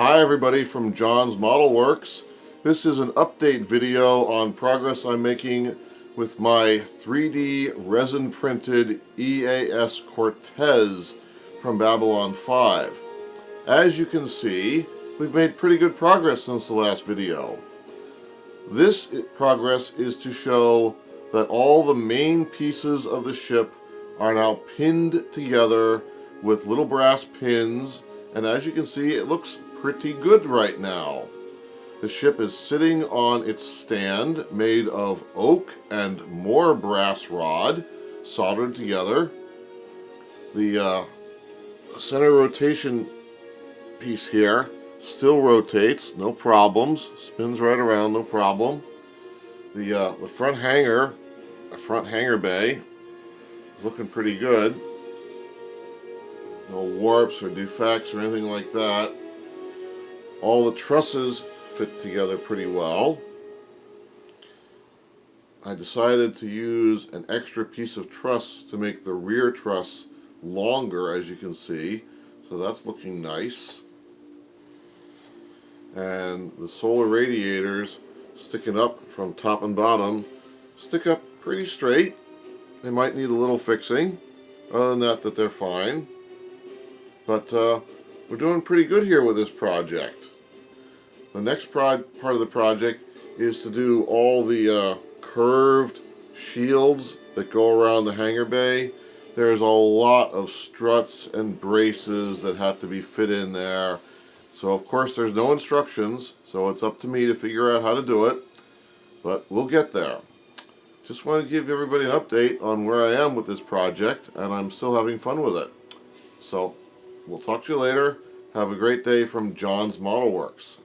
Hi everybody from John's Model Works. This is an update video on progress I'm making with my 3D resin printed EAS Cortez from Babylon 5. As you can see, we've made pretty good progress since the last video. This progress is to show that all the main pieces of the ship are now pinned together with little brass pins, and as you can see, it looks pretty good right now. The ship is sitting on its stand made of oak and more brass rod soldered together. The center rotation piece here still rotates, no problems, spins right around, no problem. The front hanger bay is looking pretty good. No warps or defects or anything like that. All the trusses fit together pretty well. I decided to use an extra piece of truss to make the rear truss longer, as you can see. So that's looking nice. And the solar radiators sticking up from top and bottom stick up pretty straight. They might need a little fixing. Other than that, they're fine. But we're doing pretty good here with this project. The next part of the project is to do all the curved shields that go around the hangar bay. There's a lot of struts and braces that have to be fit in there. So of course there's no instructions, so it's up to me to figure out how to do it. But we'll get there. Just want to give everybody an update on where I am with this project, and I'm still having fun with it. So we'll talk to you later. Have a great day from John's Model Works.